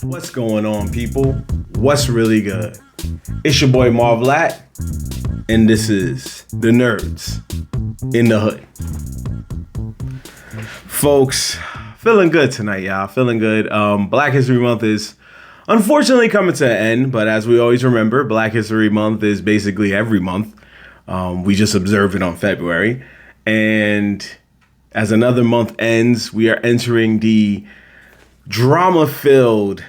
What's going on, people? What's really good? It's your boy Marv, and this is the Nerds in the Hood. Folks, feeling good tonight, y'all. Feeling good. Black History Month is unfortunately coming to an end, but as we always remember, Black History Month is basically every month. We just observe it on February. And as another month ends, we are entering the drama-filled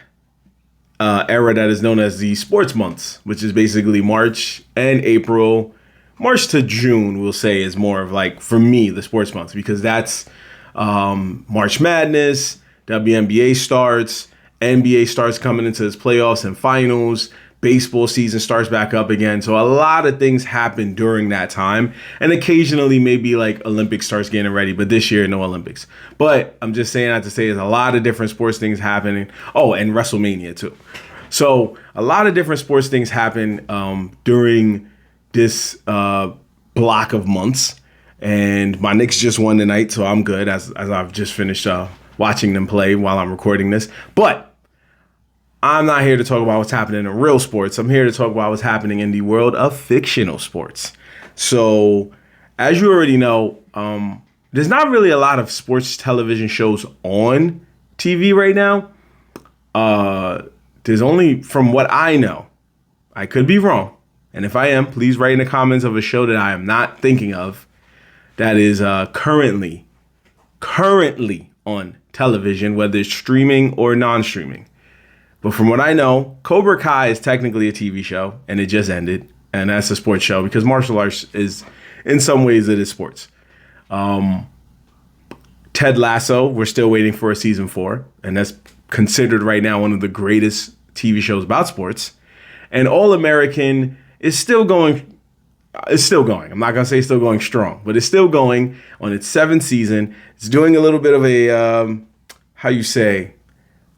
era that is known as the sports months, which is basically March and April. March to June, we'll say, is more of like, for me, the sports months, because that's March Madness, WNBA starts, NBA starts coming into its playoffs and finals, baseball season starts back up again. So a lot of things happen during that time. And occasionally maybe like Olympics starts getting ready, but this year, no Olympics. But I'm just saying that to say there's a lot of different sports things happening. Oh, and WrestleMania too. So a lot of different sports things happen during this block of months. And my Knicks just won tonight, so I'm good as I've just finished watching them play while I'm recording this. But I'm not here to talk about what's happening in real sports. I'm here to talk about what's happening in the world of fictional sports. So, as you already know, there's not really a lot of sports television shows on TV right now. There's only, from what I know, I could be wrong. And if I am, please write in the comments of a show that I am not thinking of that is currently on television, whether it's streaming or non-streaming. But from what I know, Cobra Kai is technically a TV show, and it just ended. And that's a sports show because martial arts is, in some ways, it is sports. Ted Lasso, we're still waiting for a season 4. And that's considered right now one of the greatest TV shows about sports. And All American is still going. It's still going. I'm not going to say it's still going strong, but it's still going on its 7th season. It's doing a little bit of a,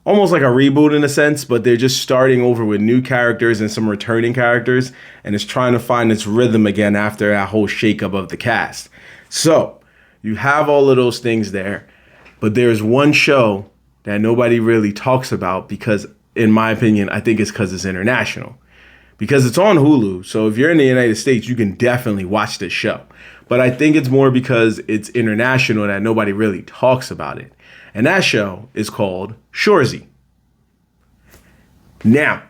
almost like a reboot in a sense, but they're just starting over with new characters and some returning characters, and it's trying to find its rhythm again after that whole shakeup of the cast. So you have all of those things there, but there's one show that nobody really talks about because, in my opinion, I think it's because it's international. Because it's on Hulu, so if you're in the United States, you can definitely watch this show. But I think it's more because it's international that nobody really talks about it. And that show is called Shoresy. Now,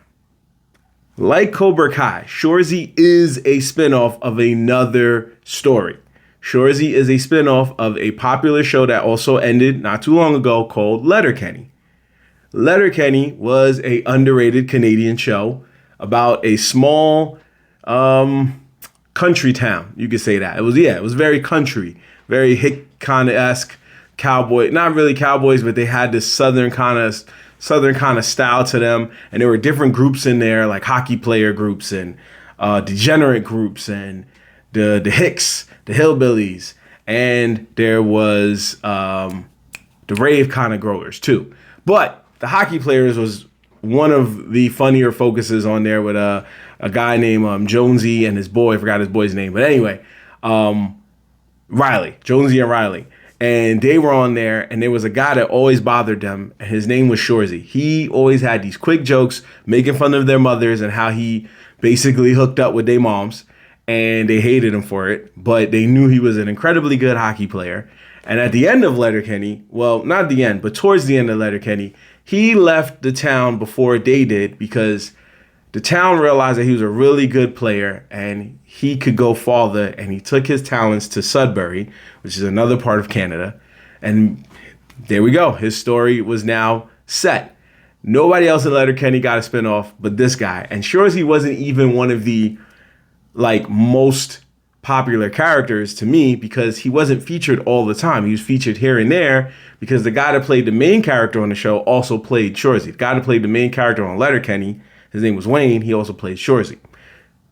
like Cobra Kai, Shoresy is a spinoff of another story. Shoresy is a spinoff of a popular show that also ended not too long ago called Letterkenny. Letterkenny was an underrated Canadian show about a small country town. You could say that. It was very country, very hick kind of esque. Cowboy, not really cowboys, but they had this southern kind of style to them, and there were different groups in there, like hockey player groups and degenerate groups and the hicks, the hillbillies, and there was the rave kind of growers too. But the hockey players was one of the funnier focuses on there with a guy named Jonesy and his boy. I forgot his boy's name, but anyway, Riley, Jonesy and Riley. And they were on there, and there was a guy that always bothered them, and his name was Shoresy. He always had these quick jokes making fun of their mothers and how he basically hooked up with their moms, and they hated him for it, but they knew he was an incredibly good hockey player. And at the end of Letterkenny, well, not the end, but towards the end of Letterkenny, he left the town before they did because the town realized that he was a really good player and he could go farther, and he took his talents to Sudbury, which is another part of Canada. And there we go. His story was now set. Nobody else in Letterkenny got a spinoff but this guy. And Shoresy wasn't even one of the most popular characters to me because he wasn't featured all the time. He was featured here and there because the guy that played the main character on the show also played Shoresy. The guy that played the main character on Letterkenny, his name was Wayne. He also played Shoresy.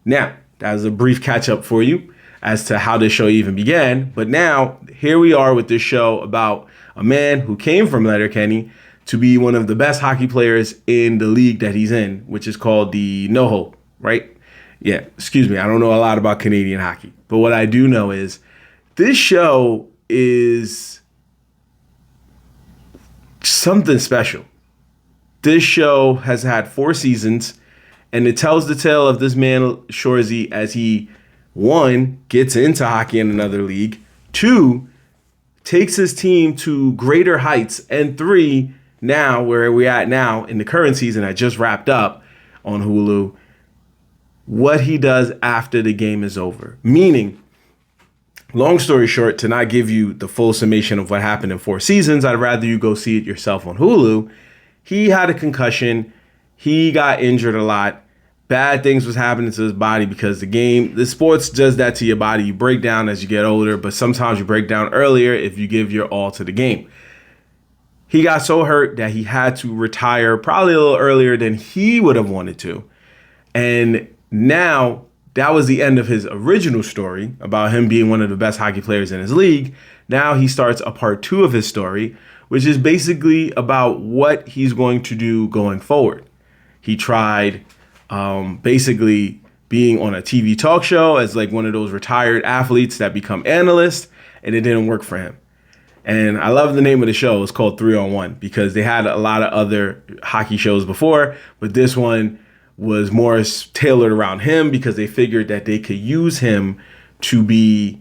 Now, that was a brief catch up for you as to how this show even began. But now, here we are with this show about a man who came from Letterkenny to be one of the best hockey players in the league that he's in, which is called the NoHo, right? Yeah, excuse me. I don't know a lot about Canadian hockey. But what I do know is this show is something special. This show has had 4 seasons, and it tells the tale of this man, Shoresy, as he, 1, gets into hockey in another league, 2, takes his team to greater heights, and 3, now, where we're at now in the current season that just wrapped up on Hulu, what he does after the game is over. Meaning, long story short, to not give you the full summation of what happened in 4 seasons, I'd rather you go see it yourself on Hulu. He had a concussion. He got injured a lot. Bad things was happening to his body because the sports does that to your body. You break down as you get older, but sometimes you break down earlier if you give your all to the game. He got so hurt that he had to retire probably a little earlier than he would have wanted to. And now that was the end of his original story about him being one of the best hockey players in his league. Now he starts a part 2 of his story, which is basically about what he's going to do going forward. He tried basically being on a TV talk show as like one of those retired athletes that become analysts, and it didn't work for him. And I love the name of the show. It's called 3-on-1 because they had a lot of other hockey shows before, but this one was more tailored around him because they figured that they could use him to be,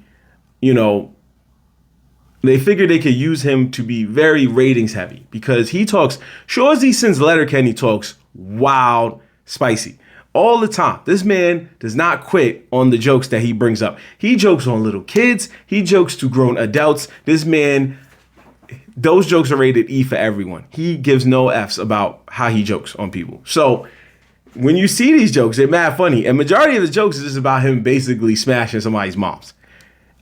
very ratings heavy because Shoresy since Letterkenny talks wild, spicy. All the time. This man does not quit on the jokes that he brings up. He jokes on little kids. He jokes to grown adults. This man, those jokes are rated E for everyone. He gives no Fs about how he jokes on people. So when you see these jokes, they're mad funny. And majority of the jokes is just about him basically smashing somebody's moms.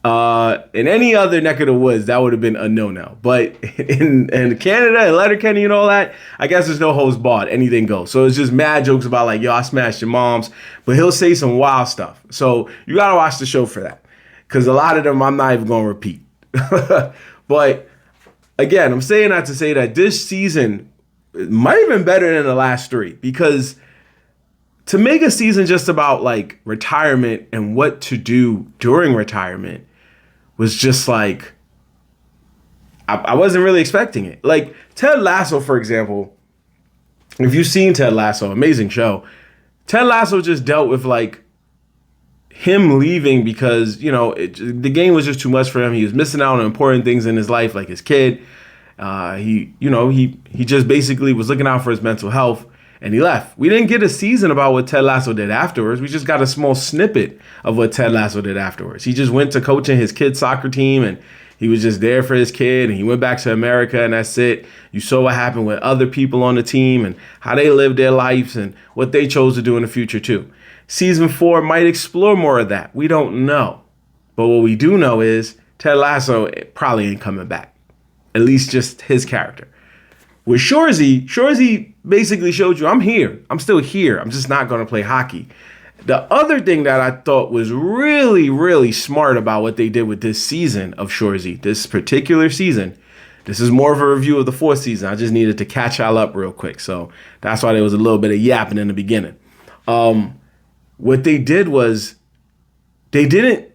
In any other neck of the woods, that would have been a no-no. But in Canada and Letterkenny and all that, I guess there's no holds barred. Anything goes. So it's just mad jokes about like, yo, I smashed your moms. But he'll say some wild stuff. So you got to watch the show for that. Because a lot of them I'm not even going to repeat. But again, I'm saying that to say that this season might have been better than the last 3. Because to make a season just about like retirement and what to do during retirement was just like, I wasn't really expecting it. Like Ted Lasso, for example, if you've seen Ted Lasso, amazing show. Ted Lasso just dealt with like him leaving because, the game was just too much for him. He was missing out on important things in his life, like his kid. He just basically was looking out for his mental health. And he left. We didn't get a season about what Ted Lasso did afterwards. We just got a small snippet of what Ted Lasso did afterwards. He just went to coaching his kid's soccer team, and he was just there for his kid, and he went back to America, and that's it. You saw what happened with other people on the team and how they lived their lives and what they chose to do in the future, too. Season 4 might explore more of that. We don't know. But what we do know is Ted Lasso probably ain't coming back, at least just his character. With Shoresy basically showed you, I'm here. I'm still here. I'm just not going to play hockey. The other thing that I thought was really, really smart about what they did with this season of Shoresy, this particular season, this is more of a review of the 4th season. I just needed to catch y'all up real quick. So that's why there was a little bit of yapping in the beginning. What they did was they didn't,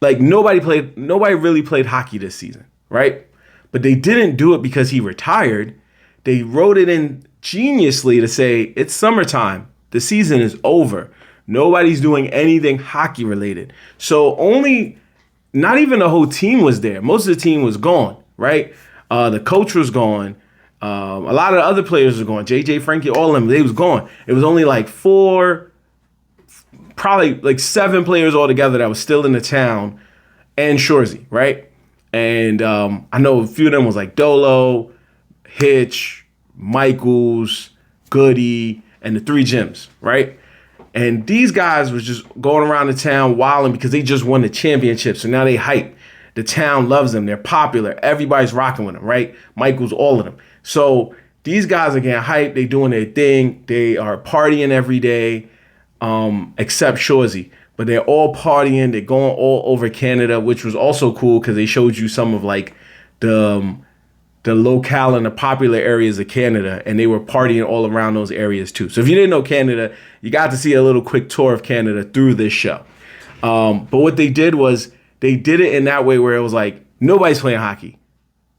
like nobody really played hockey this season, right? But they didn't do it because he retired. They wrote it in geniusly to say, it's summertime. The season is over. Nobody's doing anything hockey related. So not even the whole team was there. Most of the team was gone, right? The coach was gone. A lot of the other players were gone. JJ, Frankie, all of them, they was gone. It was only like 4, probably like 7 players altogether that was still in the town and Shoresy, right? And I know a few of them was like Dolo, Hitch, Michaels, Goody, and the 3 Gyms, right? And these guys was just going around the town wilding because they just won the championship. So now they hype. The town loves them. They're popular. Everybody's rocking with them, right? Michaels, all of them. So these guys are getting hyped. They doing their thing. They are partying every day, except Shoresy. But they're all partying. They're going all over Canada, which was also cool because they showed you some of like the locale and the popular areas of Canada, and they were partying all around those areas too. So if you didn't know Canada, you got to see a little quick tour of Canada through this show. But what they did was they did it in that way where it was like nobody's playing hockey,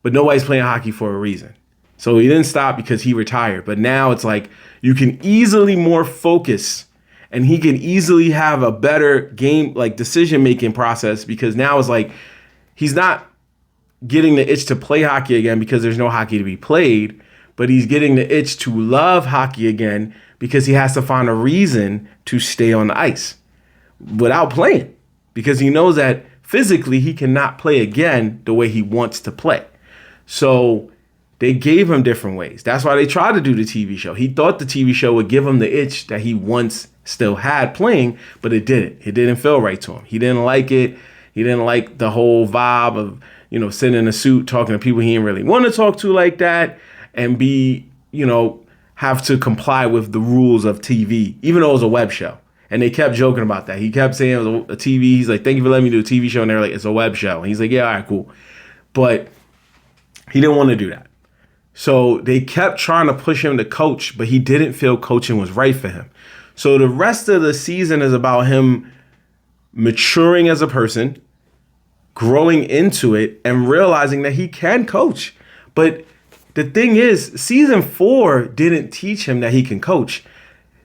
but nobody's playing hockey for a reason. So he didn't stop because he retired. But now it's like you can easily more focus and he can easily have a better game, like decision making process, because now it's like he's not getting the itch to play hockey again because there's no hockey to be played, but he's getting the itch to love hockey again because he has to find a reason to stay on the ice without playing, because he knows that physically he cannot play again the way he wants to play. So they gave him different ways. That's why they tried to do the TV show. He thought the TV show would give him the itch that he once still had playing, but it didn't. It didn't feel right to him. He didn't like it. He didn't like the whole vibe of, sitting in a suit, talking to people he didn't really want to talk to like that, and have to comply with the rules of TV, even though it was a web show. And they kept joking about that. He kept saying it was a TV. He's like, thank you for letting me do a TV show. And they're like, it's a web show. And he's like, yeah, all right, cool. But he didn't want to do that. So they kept trying to push him to coach, but he didn't feel coaching was right for him. So the rest of the season is about him maturing as a person, growing into it, and realizing that he can coach. But the thing is, season 4 didn't teach him that he can coach.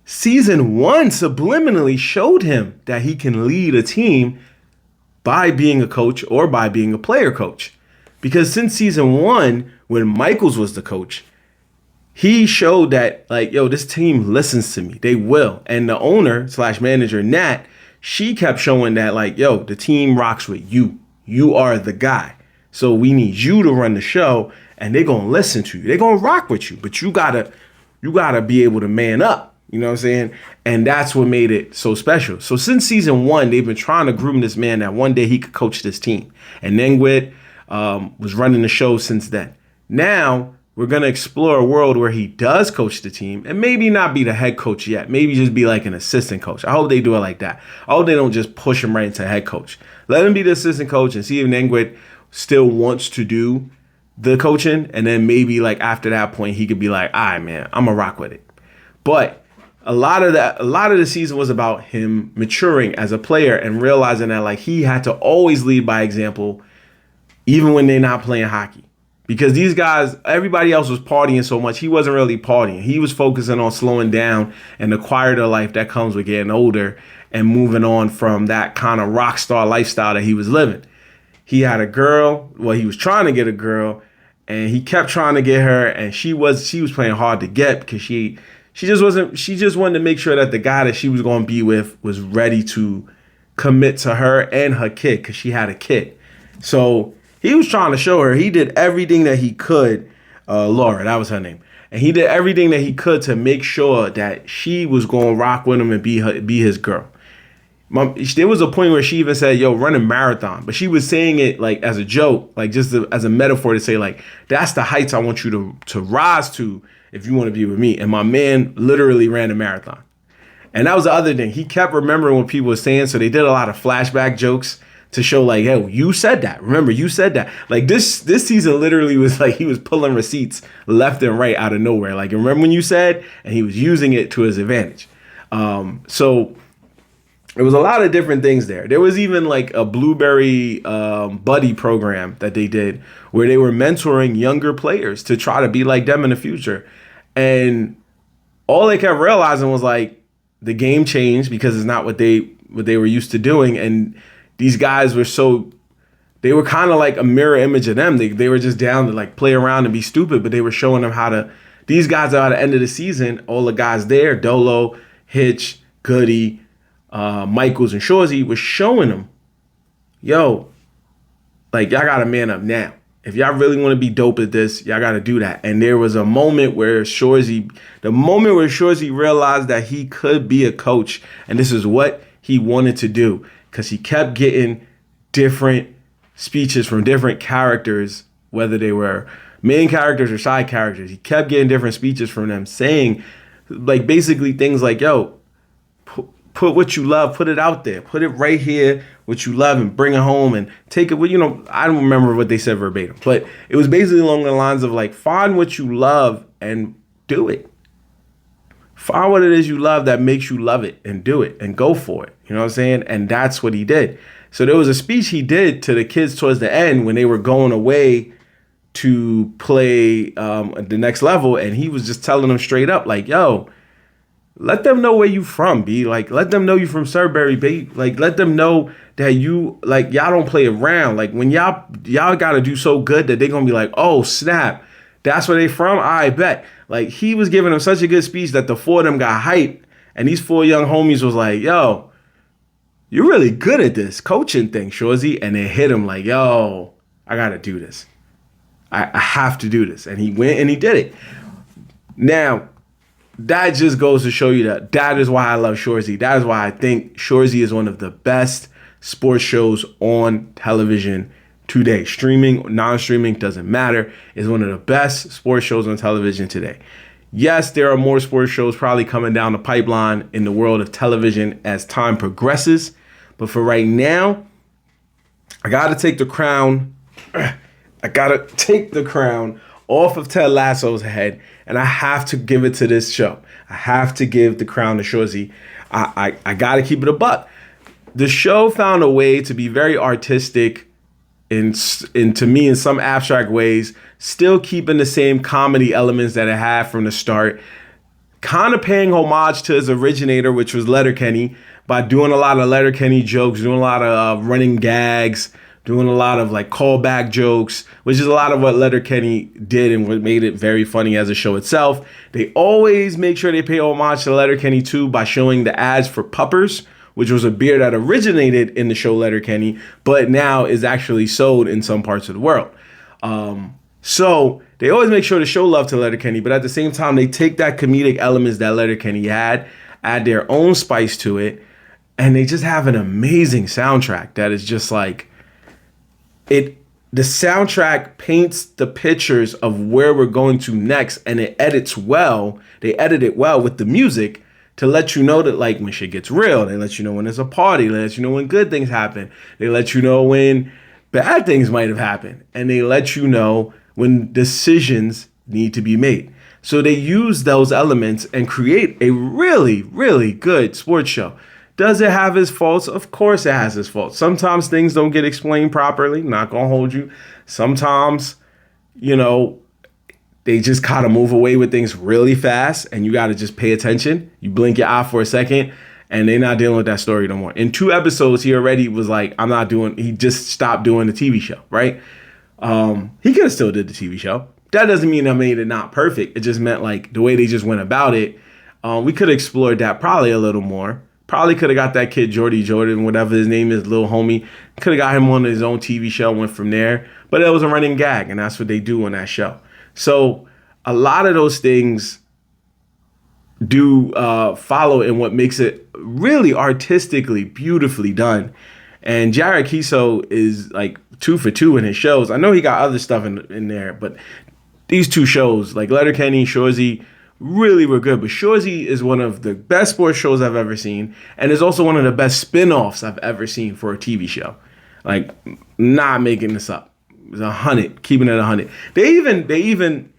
Season 1 subliminally showed him that he can lead a team by being a coach or by being a player coach. Because since season 1, when Michaels was the coach, he showed that, like, yo, this team listens to me. They will. And the owner / manager, Nat, she kept showing that, like, yo, the team rocks with you. You are the guy. So we need you to run the show, and they're going to listen to you. They're going to rock with you. But you gotta be able to man up. You know what I'm saying? And that's what made it so special. So since season 1, they've been trying to groom this man that one day he could coach this team. And Nengwit was running the show since then. Now we're going to explore a world where he does coach the team and maybe not be the head coach yet. Maybe just be like an assistant coach. I hope they do it like that. I hope they don't just push him right into head coach. Let him be the assistant coach and see if Nengwit still wants to do the coaching. And then maybe like after that point, he could be like, all right, man, I'm going to rock with it. But a lot of the season was about him maturing as a player and realizing that, like, he had to always lead by example, even when they're not playing hockey. Because these guys, everybody else was partying so much, he wasn't really partying. He was focusing on slowing down and the quieter life that comes with getting older and moving on from that kind of rock star lifestyle that he was living. He had a girl, well, he was trying to get a girl, and he kept trying to get her, and she was playing hard to get because she just wanted to make sure that the guy that she was going to be with was ready to commit to her and her kid, because she had a kid. So he was trying to show her. He did everything that he could. Laura, that was her name. And he did everything that he could to make sure that she was going to rock with him and be his girl. There was a point where she even said, yo, run a marathon. But she was saying it like as a joke, like just as a metaphor to say, like, that's the heights I want you to rise to if you want to be with me. And my man literally ran a marathon. And that was the other thing. He kept remembering what people were saying. So they did a lot of flashback jokes to show, like, hey, you said that. Remember, you said that. Like, this season literally was like he was pulling receipts left and right out of nowhere. Like, remember when you said? And he was using it to his advantage. So there was a lot of different things there. There was even like a Blueberry buddy program that they did where they were mentoring younger players to try to be like them in the future. And all they kept realizing was, like, the game changed because it's not what they were used to doing. And these guys they were kind of like a mirror image of them. They were just down to like play around and be stupid, but they were showing them these guys are at the end of the season, all the guys there, Dolo, Hitch, Goody, Michaels, and Shoresy, was showing them, yo, like, y'all got to man up now. If y'all really want to be dope at this, y'all got to do that. And there was a moment where Shoresy realized that he could be a coach, and this is what he wanted to do, because he kept getting different speeches from different characters, whether they were main characters or side characters. He kept getting different speeches from them saying, like, basically things like, yo, put what you love, put it out there, put it right here, what you love, and bring it home and take it with, I don't remember what they said verbatim, but it was basically along the lines of, like, find what you love and do it. Find what it is you love that makes you love it and do it and go for it. You know what I'm saying? And that's what he did. So there was a speech he did to the kids towards the end when they were going away to play the next level, and he was just telling them straight up, like, yo, let them know where you from, B. Like, let them know you from Surbury, B. Like, let them know that you, like, y'all don't play around. Like, when y'all gotta do so good that they gonna be like, oh, snap, that's where they from? I bet. Like, he was giving them such a good speech that the four of them got hyped, and these four young homies was like, yo, you're really good at this coaching thing, Shoresy. And they hit him like, yo, I gotta do this. I have to do this. And he went and he did it. Now, that just goes to show you that is why I love Shoresy. That is why I think Shoresy is one of the best sports shows on television today. Streaming, non-streaming, doesn't matter. It's one of the best sports shows on television today. Yes, there are more sports shows probably coming down the pipeline in the world of television as time progresses. But for right now, I got to take the crown. I got to take the crown off of Ted Lasso's head, and I have to give it to this show. I have to give the crown to Shoresy. I got to keep it a buck. The show found a way to be very artistic in to me in some abstract ways, still keeping the same comedy elements that it had from the start, kind of paying homage to its originator, which was Letterkenny, by doing a lot of Letterkenny jokes, doing a lot of running gags, doing a lot of like callback jokes, which is a lot of what Letterkenny did and what made it very funny as a show itself. They always make sure they pay homage to Letterkenny too by showing the ads for Puppers, which was a beer that originated in the show Letterkenny, but now is actually sold in some parts of the world. So they always make sure to show love to Letterkenny, but at the same time, they take that comedic elements that Letterkenny had, add their own spice to it, and they just have an amazing soundtrack that is just like, the soundtrack paints the pictures of where we're going to next, and it edits well. They edit it well with the music to let you know that, like, when shit gets real. They let you know when there's a party. They let you know when good things happen. They let you know when bad things might have happened. And they let you know when decisions need to be made. So they use those elements and create a really, really good sports show. Does it have its faults? Of course it has its faults. Sometimes things don't get explained properly. Not gonna hold you. Sometimes, they just kind of move away with things really fast, and you got to just pay attention. You blink your eye for a second, and they're not dealing with that story no more. In 2 episodes, he already was like, he just stopped doing the TV show, right? He could have still did the TV show. That doesn't mean I made it not perfect. It just meant like the way they just went about it. We could have explored that probably a little more. Probably could have got that kid Jordan, whatever his name is, little homie. Could have got him on his own TV show, went from there. But it was a running gag, and that's what they do on that show. So a lot of those things do follow in what makes it really artistically, beautifully done. And Jared Kiso is like 2 for 2 in his shows. I know he got other stuff in there, but these 2 shows, like Letterkenny, Shoresy, really were good. But Shoresy is one of the best sports shows I've ever seen, and is also one of the best spin-offs I've ever seen for a TV show. Like, not making this up. It's 100, keeping it 100. They even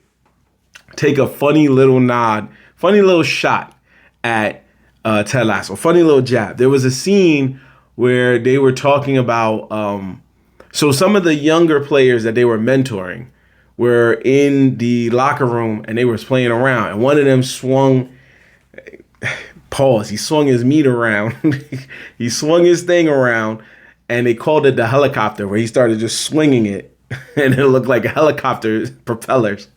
take a funny little nod, funny little shot at Ted Lasso, funny little jab. There was a scene where they were talking about, so some of the younger players that they were mentoring were in the locker room and they were playing around, and one of them swung, he swung his meat around. He swung his thing around, and they called it the helicopter, where he started just swinging it, and it looked like a helicopter propellers.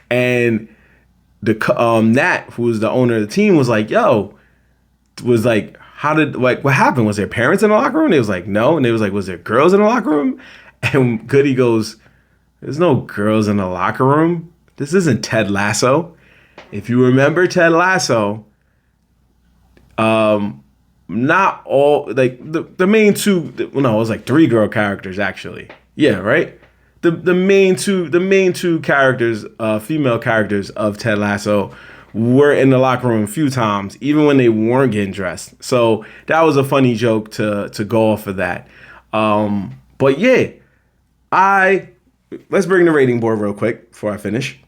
And the Nat, who was the owner of the team, was like, what happened? Was there parents in the locker room? They was like, no. And they was like, was there girls in the locker room? And Goody goes, there's no girls in the locker room. This isn't Ted Lasso. If you remember Ted Lasso, not all, like the main 2, it was like 3 girl characters actually. Yeah, right? The main two characters, female characters of Ted Lasso, were in the locker room a few times, even when they weren't getting dressed. So that was a funny joke to go off of that. But yeah, let's bring the rating board real quick before I finish.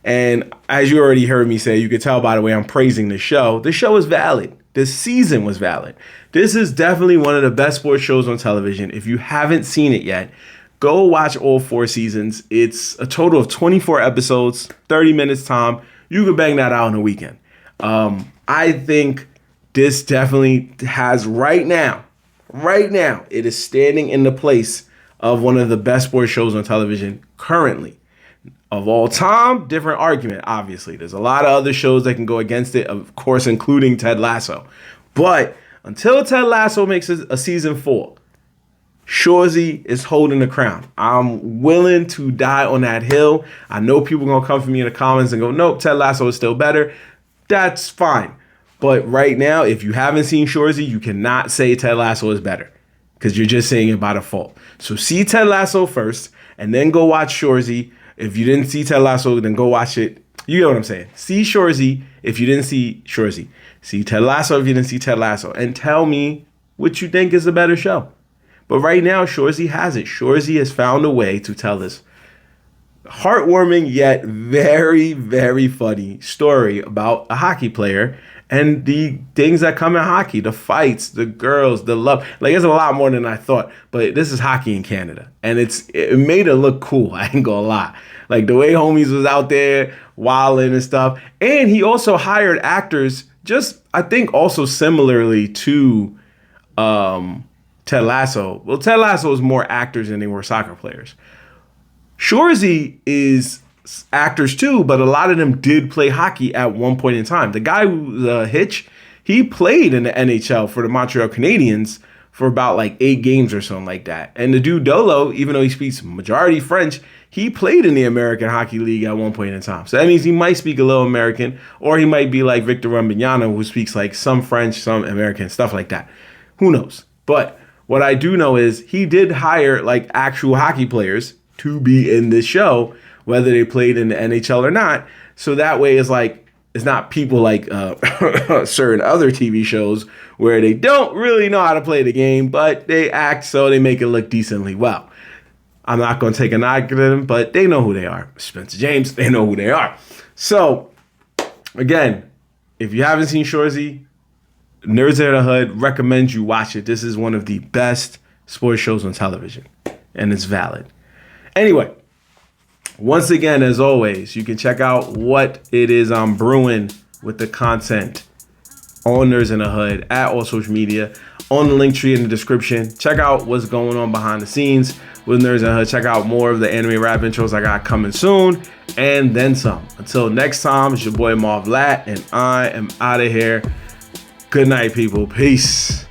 And as you already heard me say, you could tell by the way I'm praising the show. The show is valid. This season was valid. This is definitely one of the best sports shows on television. If you haven't seen it yet, Go watch all 4 seasons. It's a total of 24 episodes, 30 minutes time. You can bang that out in a weekend. I think this definitely has right now, it is standing in the place of one of the best sports shows on television currently. Of all time, different argument, obviously. There's a lot of other shows that can go against it, of course, including Ted Lasso. But until Ted Lasso makes a season 4, Shoresy is holding the crown. I'm willing to die on that hill. I know people are going to come for me in the comments and go, nope, Ted Lasso is still better. That's fine. But right now, if you haven't seen Shoresy, you cannot say Ted Lasso is better because you're just saying it by default. So see Ted Lasso first and then go watch Shoresy. If you didn't see Ted Lasso, then go watch it. You know what I'm saying. See Shoresy if you didn't see Shoresy. See Ted Lasso if you didn't see Ted Lasso. And tell me what you think is a better show. But right now, Shoresy has it. Shoresy has found a way to tell this heartwarming yet very, very funny story about a hockey player and the things that come in hockey, the fights, the girls, the love. Like, it's a lot more than I thought, but this is hockey in Canada, and it made it look cool. I ain't gonna lie. Like, the way Homies was out there wilding and stuff, and he also hired actors, just I think also similarly to Ted Lasso. Well, Ted Lasso is more actors than they were soccer players. Shoresy is actors too, but a lot of them did play hockey at one point in time. The guy who's Hitch, he played in the NHL for the Montreal Canadiens for about like 8 games or something like that. And the dude Dolo, even though he speaks majority French, he played in the American Hockey League at one point in time. So that means he might speak a little American, or he might be like Victor Wembanyama, who speaks like some French, some American, stuff like that. Who knows? But what I do know is he did hire like actual hockey players to be in this show, whether they played in the NHL or not. So that way it's like, it's not people like certain other TV shows where they don't really know how to play the game, but they act so they make it look decently well. I'm not going to take a knock at them, but they know who they are. Spencer James, they know who they are. So, again, if you haven't seen Shoresy, Nerds in the Hood, recommend you watch it. This is one of the best sports shows on television, and it's valid. Anyway, once again, as always, you can check out what it is I'm brewing with the content on Nerds in the Hood at all social media, on the link tree in the description. Check out what's going on behind the scenes with Nerds in the Hood. Check out more of the anime rap intros I got coming soon, and then some. Until next time, it's your boy Marv Lat, and I am out of here. Good night, people. Peace.